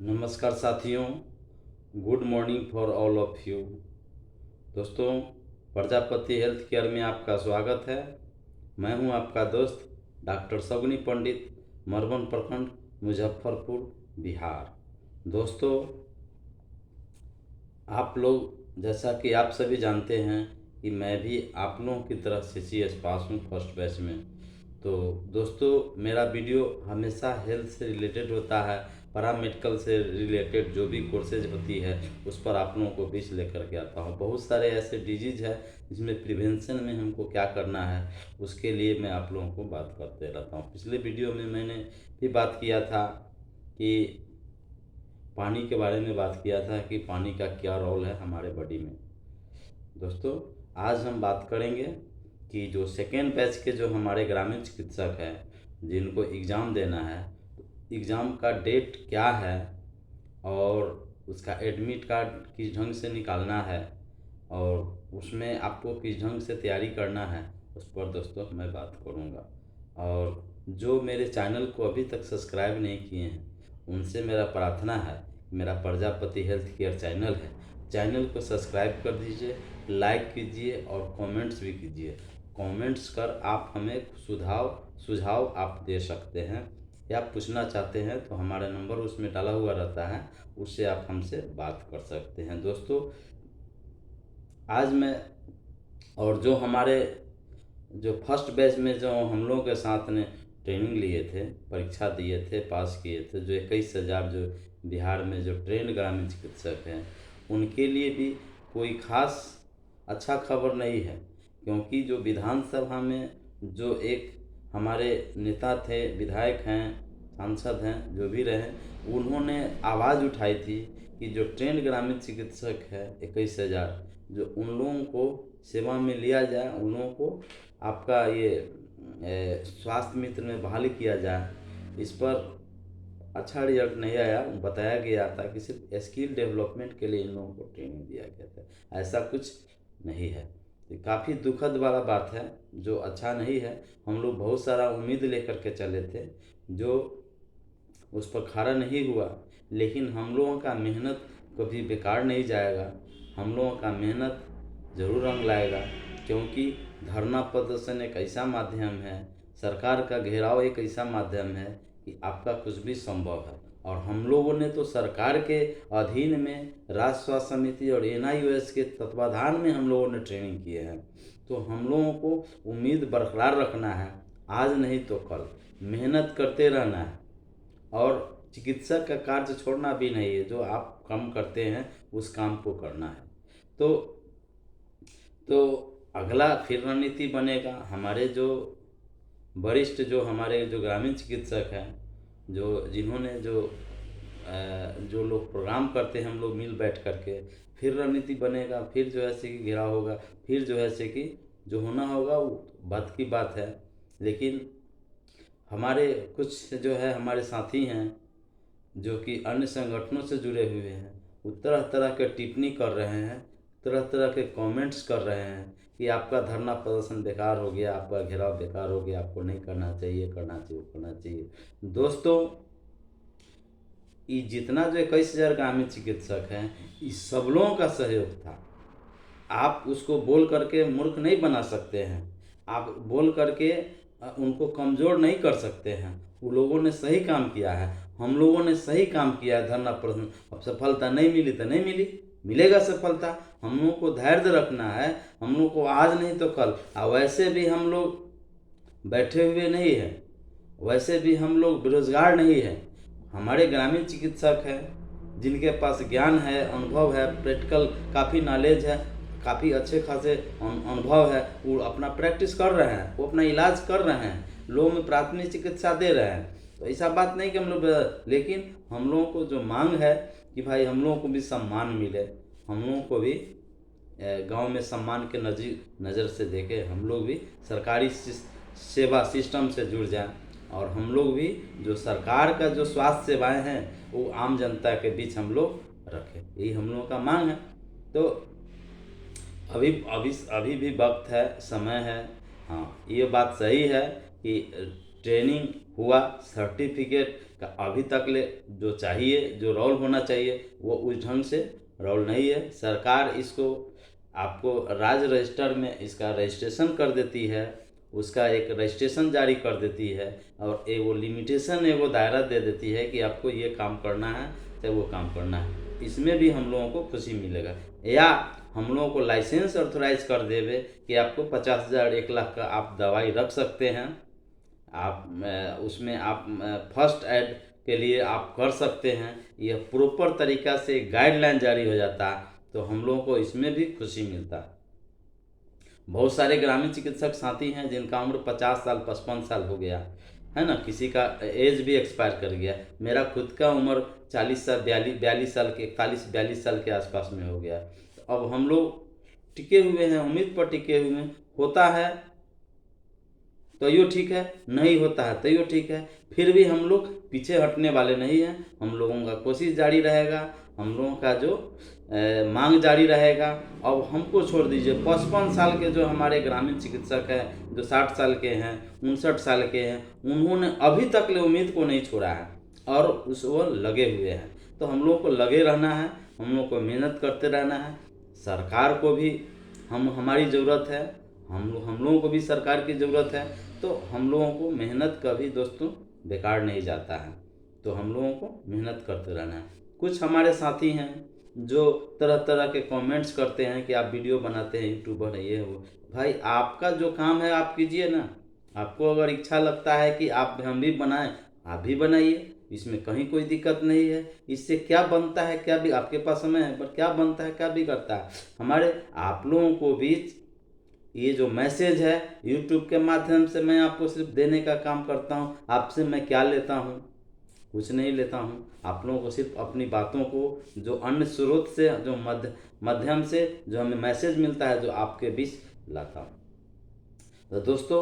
नमस्कार साथियों, good morning for all of you. दोस्तों, प्रजापति हेल्थ केयर में आपका स्वागत है। मैं हूं आपका दोस्त डॉक्टर सगुनी पंडित, मरवन प्रखंड, मुजफ्फरपुर, बिहार। दोस्तों, आप लोग जैसा कि आप सभी जानते हैं कि मैं भी आप लोगों की तरह CCS पास हूँ फर्स्ट बैच में। तो दोस्तों, मेरा वीडियो हमेशा हेल्थ से रिलेटेड होता है, पैरामेडिकल से रिलेटेड जो भी कोर्सेज होती है उस पर आप लोगों को बीच लेकर के आता हूँ। बहुत सारे ऐसे डिजीज है जिसमें प्रिवेंशन में हमको क्या करना है उसके लिए मैं आप लोगों को बात करते रहता हूँ। पिछले वीडियो में मैंने भी बात किया था कि पानी के बारे में बात किया था कि पानी का क्या रोल है हमारे बॉडी में। दोस्तों, आज हम बात करेंगे कि जो सेकेंड बैच के जो हमारे ग्रामीण चिकित्सक हैं जिनको एग्ज़ाम देना है, एग्ज़ाम का डेट क्या है और उसका एडमिट कार्ड किस ढंग से निकालना है और उसमें आपको किस ढंग से तैयारी करना है, उस पर दोस्तों मैं बात करूँगा। और जो मेरे चैनल को अभी तक सब्सक्राइब नहीं किए हैं उनसे मेरा प्रार्थना है, मेरा प्रजापति हेल्थ केयर चैनल है, चैनल को सब्सक्राइब कर दीजिए, लाइक कीजिए और कमेंट्स भी कीजिए। कमेंट्स कर आप हमें सुझाव आप दे सकते हैं या पूछना चाहते हैं तो हमारा नंबर उसमें डाला हुआ रहता है, उससे आप हमसे बात कर सकते हैं। दोस्तों, आज मैं और जो हमारे जो फर्स्ट बैच में जो हम लोगों के साथ ने ट्रेनिंग लिए थे, परीक्षा दिए थे, पास किए थे, जो 21,000 जो बिहार में जो ट्रेंड ग्रामीण चिकित्सक हैं उनके लिए भी कोई खास अच्छा खबर नहीं है, क्योंकि जो विधानसभा में जो एक हमारे नेता थे, विधायक हैं, सांसद हैं, जो भी रहे, उन्होंने आवाज़ उठाई थी कि जो ट्रेंड ग्रामीण चिकित्सक है 21,000 जो उन लोगों को सेवा में लिया जाए, उन लोगों को आपका ये स्वास्थ्य मित्र में बहाली किया जाए। इस पर अच्छा रिजल्ट नहीं आया। बताया गया था कि सिर्फ स्किल डेवलपमेंट के लिए इन लोगों को ट्रेनिंग दिया गया था, ऐसा कुछ नहीं है। तो काफ़ी दुखद वाला बात है, जो अच्छा नहीं है। हम लोग बहुत सारा उम्मीद लेकर के चले थे जो उस पर खरा नहीं हुआ, लेकिन हम लोगों का मेहनत कभी बेकार नहीं जाएगा। हम लोगों का मेहनत ज़रूर रंग लाएगा, क्योंकि धरना प्रदर्शन एक ऐसा माध्यम है, सरकार का घेराव एक ऐसा माध्यम है कि आपका कुछ भी संभव है। और हम लोगों ने तो सरकार के अधीन में राज्य स्वास्थ्य समिति और NIOS के तत्वाधान में हम लोगों ने ट्रेनिंग किए हैं। तो हम लोगों को उम्मीद बरकरार रखना है, आज नहीं तो कल मेहनत करते रहना है और चिकित्सक का कार्य छोड़ना भी नहीं है। जो आप काम करते हैं उस काम को करना है। तो अगला फिर रणनीति बनेगा हमारे जो वरिष्ठ, जो हमारे जो ग्रामीण चिकित्सक हैं, जो जिन्होंने जो लोग प्रोग्राम करते हैं, हम लोग मिल बैठ करके फिर रणनीति बनेगा, फिर जो है से कि घेराव होगा, फिर जो है से कि जो होना होगा वो बात की बात है। लेकिन हमारे कुछ जो है हमारे साथी हैं जो कि अन्य संगठनों से जुड़े हुए हैं, वो तरह तरह के टिप्पणी कर रहे हैं, तरह तरह के कमेंट्स कर रहे हैं कि आपका धरना प्रदर्शन बेकार हो गया, आपका घेराव बेकार हो गया, आपको नहीं करना चाहिए, करना चाहिए, करना चाहिए। दोस्तों, ये जितना जो 21,000 ग्रामीण चिकित्सक हैं, इस सब लोगों का सहयोग था। आप उसको बोल करके मूर्ख नहीं बना सकते हैं, आप बोल करके उनको कमज़ोर नहीं कर सकते हैं। वो लोगों ने सही काम किया है, हम लोगों ने सही काम किया है। धरना प्रदर्शन, अब सफलता नहीं मिली तो नहीं मिली, मिलेगा सफलता। हम लोगों को धैर्य रखना है, हम लोग को आज नहीं तो कल। और वैसे भी हम लोग बैठे हुए नहीं हैं, वैसे भी हम लोग बेरोजगार नहीं हैं। हमारे ग्रामीण चिकित्सक हैं जिनके पास ज्ञान है, अनुभव है, प्रैक्टिकल काफ़ी नॉलेज है, काफ़ी अच्छे खासे अनुभव है, वो अपना प्रैक्टिस कर रहे हैं, वो अपना इलाज कर रहे हैं, लोगों में प्राथमिक चिकित्सा दे रहे हैं। तो ऐसा बात नहीं कि हम लोग, लेकिन हम लोगों को जो मांग है कि भाई हम लोगों को भी सम्मान मिले, हम लोगों को भी गांव में सम्मान के नज़र से देखें, हम लोग भी सरकारी सेवा सिस्टम से जुड़ जाएं और हम लोग भी जो सरकार का जो स्वास्थ्य सेवाएं हैं वो आम जनता के बीच हम लोग रखें, यही हम लोगों का मांग है। तो अभी अभी अभी भी वक्त है, समय है। हाँ, ये बात सही है कि ट्रेनिंग हुआ, सर्टिफिकेट का अभी तक ले जो चाहिए, जो रोल होना चाहिए वो उस ढंग से रोल नहीं है। सरकार इसको आपको राज्य रजिस्टर में इसका रजिस्ट्रेशन कर देती है, उसका एक रजिस्ट्रेशन जारी कर देती है और वो लिमिटेशन वो दायरा दे देती है कि आपको ये काम करना है चाहे वो काम करना है। इसमें भी हम लोगों को खुशी मिलेगा। या हम लोगों को लाइसेंस ऑथोराइज कर देवे कि आपको 50,000 1 लाख का आप दवाई रख सकते हैं, आप उसमें आप फर्स्ट एड के लिए आप कर सकते हैं। यह प्रॉपर तरीक़ा से गाइडलाइन जारी हो जाता है तो हम लोगों को इसमें भी खुशी मिलता है। बहुत सारे ग्रामीण चिकित्सक साथी हैं जिनका उम्र 50 साल 55 साल हो गया है ना, किसी का एज भी एक्सपायर कर गया। मेरा खुद का उम्र 40 साल 42 साल के 41-42 साल के आसपास में हो गया। तो अब हम लोग टिके हुए हैं, उम्मीद पर टिके हुए हैं। होता है तो यो ठीक है, नहीं होता है तो यो ठीक है, फिर भी हम लोग पीछे हटने वाले नहीं हैं। हम लोगों का कोशिश जारी रहेगा, हम लोगों का जो मांग जारी रहेगा। अब हमको छोड़ दीजिए, 55 साल के जो हमारे ग्रामीण चिकित्सक हैं, जो 60 साल के हैं, 59 साल के हैं, उन्होंने अभी तक ले उम्मीद को नहीं छोड़ा है और उस वो लगे हुए हैं। तो हम लोग को लगे रहना है, हम लोग को मेहनत करते रहना है। सरकार को भी हमारी ज़रूरत है, हम लोगों को भी सरकार की ज़रूरत है। तो हम लोगों को मेहनत कभी दोस्तों बेकार नहीं जाता है, तो हम लोगों को मेहनत करते रहना है। कुछ हमारे साथी हैं जो तरह तरह के कमेंट्स करते हैं कि आप वीडियो बनाते हैं, यूट्यूबर है, ये है वो। भाई आपका जो काम है आप कीजिए ना। आपको अगर इच्छा लगता है कि आप हम भी बनाएं, आप भी बनाइए, इसमें कहीं कोई दिक्कत नहीं है। इससे क्या बनता है, क्या भी आपके पास समय है पर क्या बनता है, क्या बिगड़ता है। हमारे आप लोगों को भी ये जो मैसेज है यूट्यूब के माध्यम से मैं आपको सिर्फ देने का काम करता हूँ। आपसे मैं क्या लेता हूँ, कुछ नहीं लेता हूँ। आप लोगों को सिर्फ अपनी बातों को जो अन्य स्रोत से, जो माध्यम से जो हमें मैसेज मिलता है, जो आपके बीच लाता हूँ। तो दोस्तों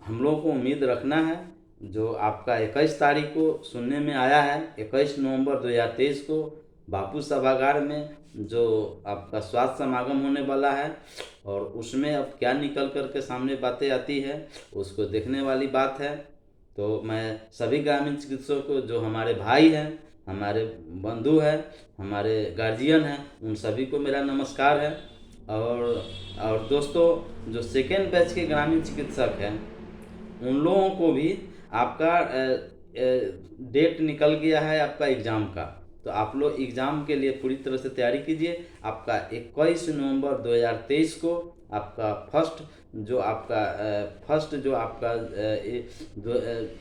हम लोगों को उम्मीद रखना है, जो आपका 21 तारीख को सुनने में आया है, 21 नवंबर 2023 को बापू सभागार में जो आपका स्वास्थ्य समागम होने वाला है, और उसमें अब क्या निकल कर के सामने बातें आती है उसको देखने वाली बात है। तो मैं सभी ग्रामीण चिकित्सकों को, जो हमारे भाई हैं, हमारे बंधु हैं, हमारे गार्जियन हैं, उन सभी को मेरा नमस्कार है। और दोस्तों जो सेकेंड बैच के ग्रामीण चिकित्सक हैं उन लोगों को भी आपका डेट निकल गया है आपका एग्ज़ाम का। तो आप लोग एग्ज़ाम के लिए पूरी तरह से तैयारी कीजिए। आपका 21 नवंबर 2023 को आपका फर्स्ट जो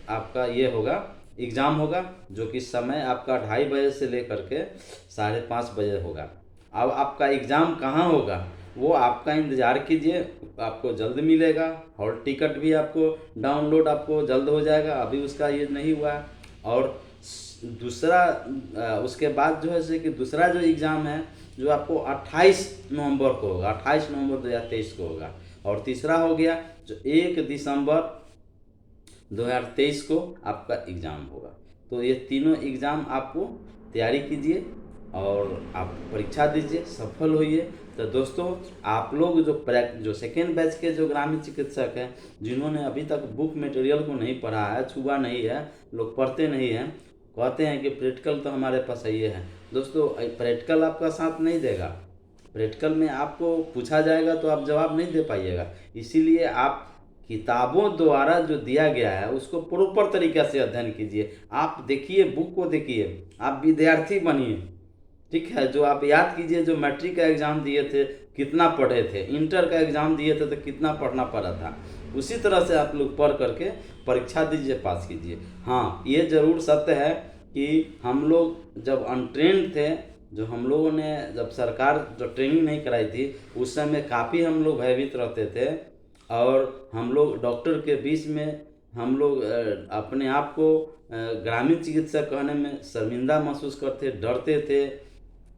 आपका ये होगा, एग्ज़ाम होगा, जो कि समय आपका 2:30 बजे से लेकर के 5:30 बजे होगा। अब आपका एग्ज़ाम कहाँ होगा वो आपका इंतज़ार कीजिए, आपको जल्द मिलेगा। हॉल टिकट भी आपको डाउनलोड आपको जल्द हो जाएगा, अभी उसका ये नहीं हुआ है। और दूसरा उसके बाद जो है से कि दूसरा जो एग्ज़ाम है जो आपको 28 नवंबर को होगा, 28 नवंबर 2023 को होगा। और तीसरा हो गया जो 1 दिसंबर 2023 को आपका एग्ज़ाम होगा। तो ये तीनों एग्ज़ाम आपको तैयारी कीजिए और आप परीक्षा दीजिए, सफल होइए। तो दोस्तों आप लोग जो सेकेंड बैच के जो ग्रामीण चिकित्सक हैं, जिन्होंने अभी तक बुक मटेरियल को नहीं पढ़ा है, छुआ नहीं है, लोग पढ़ते नहीं हैं, कहते हैं कि प्रैक्टिकल तो हमारे पास ये है। दोस्तों प्रैक्टिकल आपका साथ नहीं देगा। प्रैक्टिकल में आपको पूछा जाएगा तो आप जवाब नहीं दे पाइएगा। इसीलिए आप किताबों द्वारा जो दिया गया है उसको प्रॉपर तरीक़े से अध्ययन कीजिए। आप देखिए, बुक को देखिए, आप विद्यार्थी बनिए, ठीक है। जो आप याद कीजिए, जो मैट्रिक का एग्ज़ाम दिए थे कितना पढ़े थे, इंटर का एग्ज़ाम दिए थे तो कितना पढ़ना पड़ा था, उसी तरह से आप लोग पढ़ करके परीक्षा दीजिए, पास कीजिए। हाँ, ये ज़रूर सत्य है कि हम लोग जब अनट्रेंड थे, जो हम लोगों ने जब सरकार जो ट्रेनिंग नहीं कराई थी, उस समय काफ़ी हम लोग भयभीत रहते थे और हम लोग डॉक्टर के बीच में हम लोग अपने आप को ग्रामीण चिकित्सक कहने में शर्मिंदा महसूस करते, डरते थे।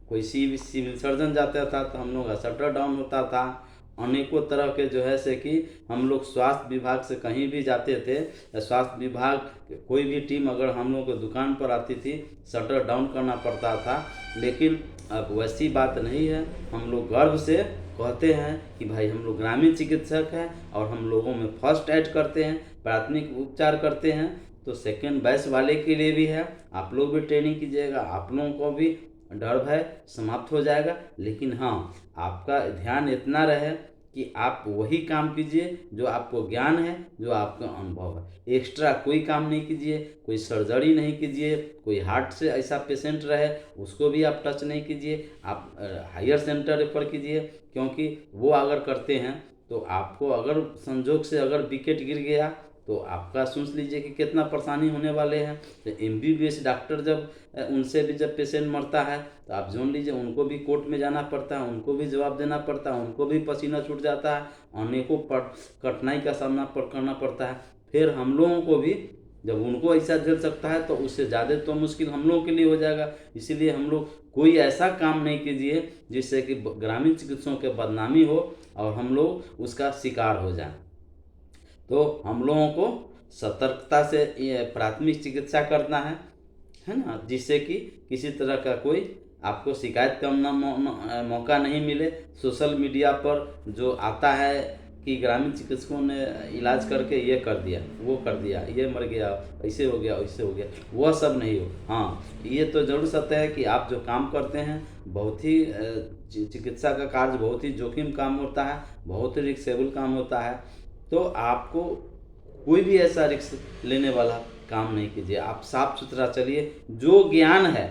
कोई सिविल सर्जन जाता था तो हम लोग का शटर डाउन होता था। अनेकों तरह के जो है से कि हम लोग स्वास्थ्य विभाग से कहीं भी जाते थे, स्वास्थ्य विभाग कोई भी टीम अगर हम लोग को दुकान पर आती थी, शटर डाउन करना पड़ता था। लेकिन अब वैसी बात नहीं है। हम लोग गर्व से कहते हैं कि भाई हम लोग ग्रामीण चिकित्सक हैं और हम लोगों में फर्स्ट एड करते हैं, प्राथमिक उपचार करते हैं। तो सेकेंड बैच वाले के लिए भी है, आप लोग भी ट्रेनिंग कीजिएगा, आप लोगों को भी डर भय समाप्त हो जाएगा। लेकिन हाँ, आपका ध्यान इतना रहे कि आप वही काम कीजिए जो आपको ज्ञान है, जो आपका अनुभव है। एक्स्ट्रा कोई काम नहीं कीजिए, कोई सर्जरी नहीं कीजिए, कोई हार्ट से ऐसा पेशेंट रहे उसको भी आप टच नहीं कीजिए, आप हायर सेंटर रेफर कीजिए। क्योंकि वो अगर करते हैं तो आपको अगर संजोग से अगर विकेट गिर गया तो आपका सोच लीजिए कि कितना परेशानी होने वाले हैं। तो MBBS डॉक्टर जब उनसे भी जब पेशेंट मरता है तो आप जान लीजिए उनको भी कोर्ट में जाना पड़ता है, उनको भी जवाब देना पड़ता है, उनको भी पसीना छूट जाता है, अनेकों कठिनाई का सामना करना पड़ता है। फिर हम लोगों को भी जब उनको ऐसा झेल सकता है तो उससे ज़्यादा तो मुश्किल हम लोगों के लिए हो जाएगा। इसीलिए हम लोग कोई ऐसा काम नहीं कीजिए जिससे कि ग्रामीण चिकित्सकों के बदनामी हो और हम लोग उसका शिकार हो जाएं। तो हम लोगों को सतर्कता से ये प्राथमिक चिकित्सा करना है ना, जिससे कि किसी तरह का कोई आपको शिकायत का मौका नहीं मिले। सोशल मीडिया पर जो आता है कि ग्रामीण चिकित्सकों ने इलाज करके ये कर दिया, वो कर दिया, ये मर गया, ऐसे हो गया, वैसे हो गया, वह सब नहीं हो। हाँ, ये तो जरूर सत्य है कि आप जो काम करते हैं बहुत ही चिकित्सा का कार्य बहुत ही जोखिम काम होता है, बहुत ही रिस्केबल काम होता है। तो आपको कोई भी ऐसा रिस्क लेने वाला काम नहीं कीजिए, आप साफ सुथरा चलिए, जो ज्ञान है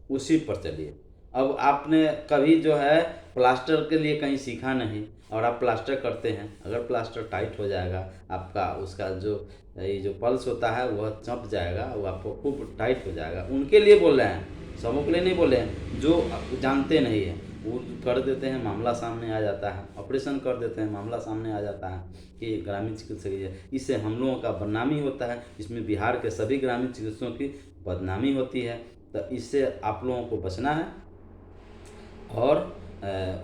उसी पर चलिए। अब आपने कभी जो है प्लास्टर के लिए कहीं सीखा नहीं और आप प्लास्टर करते हैं, अगर प्लास्टर टाइट हो जाएगा आपका, उसका जो ये जो पल्स होता है वह चंप जाएगा, वो आपको खूब टाइट हो जाएगा। उनके लिए बोल रहे हैं, सबों के लिए नहीं बोले हैं। जो जानते नहीं हैं वो कर देते हैं, मामला सामने आ जाता है, ऑपरेशन कर देते हैं, मामला सामने आ जाता है कि ग्रामीण चिकित्सक है। इससे हम लोगों का बदनामी होता है, इसमें बिहार के सभी ग्रामीण चिकित्सकों की बदनामी होती है। तो इससे आप लोगों को बचना है और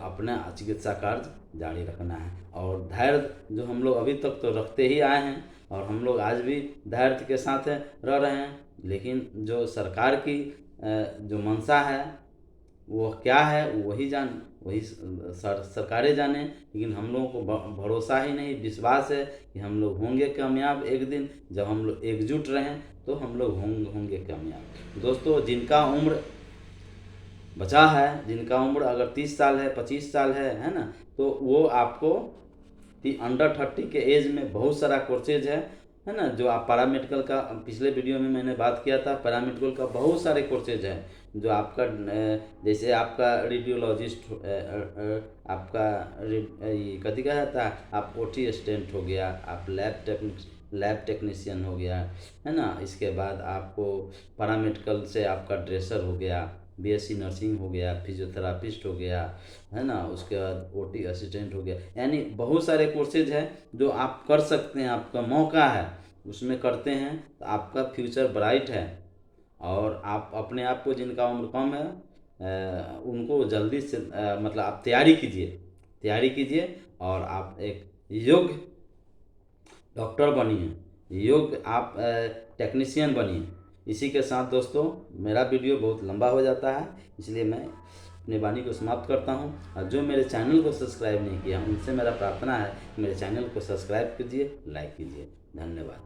अपना चिकित्सा कार्य जारी रखना है। और धैर्य जो हम लोग अभी तक तो रखते ही आए हैं और हम लोग आज भी धैर्य के साथ रह रहे हैं। लेकिन जो सरकार की जो मंशा है वो क्या है वही सरकारें जाने। लेकिन हम लोगों को भरोसा ही नहीं, विश्वास है कि हम लोग होंगे कामयाब एक दिन। जब हम लोग एकजुट रहें तो हम लोग होंगे कामयाब। दोस्तों, जिनका उम्र बचा है, जिनका उम्र अगर 30 साल है, 25 साल है ना, तो वो आपको अंडर 30 के एज में बहुत सारा कोर्सेज है ना। जो आप पैरामेडिकल का पिछले वीडियो में मैंने बात किया था, पैरामेडिकल का बहुत सारे कोर्सेज हैं जो आपका जैसे आपका रेडियोलॉजिस्ट, आपका ये कथी कहा जाता है, आप OT असिस्टेंट हो गया, आप लैब टेक्नीशियन हो गया, है ना। इसके बाद आपको पैरामेडिकल से आपका ड्रेसर हो गया, BSc नर्सिंग हो गया, फिजियोथेरापिस्ट हो गया, है ना। उसके बाद OT असिस्टेंट हो गया। यानी बहुत सारे कोर्सेज हैं जो आप कर सकते हैं, आपका मौका है, उसमें करते हैं तो आपका फ्यूचर ब्राइट है। और आप अपने आप को, जिनका उम्र कम है उनको जल्दी से मतलब आप तैयारी कीजिए और आप एक योग्य डॉक्टर बनिए, योग्य आप टेक्नीशियन बनिए। इसी के साथ दोस्तों, मेरा वीडियो बहुत लंबा हो जाता है, इसलिए मैं अपनी वाणी को समाप्त करता हूं। और जो मेरे चैनल को सब्सक्राइब नहीं किया उनसे मेरा प्रार्थना है कि मेरे चैनल को सब्सक्राइब कीजिए, लाइक कीजिए। धन्यवाद।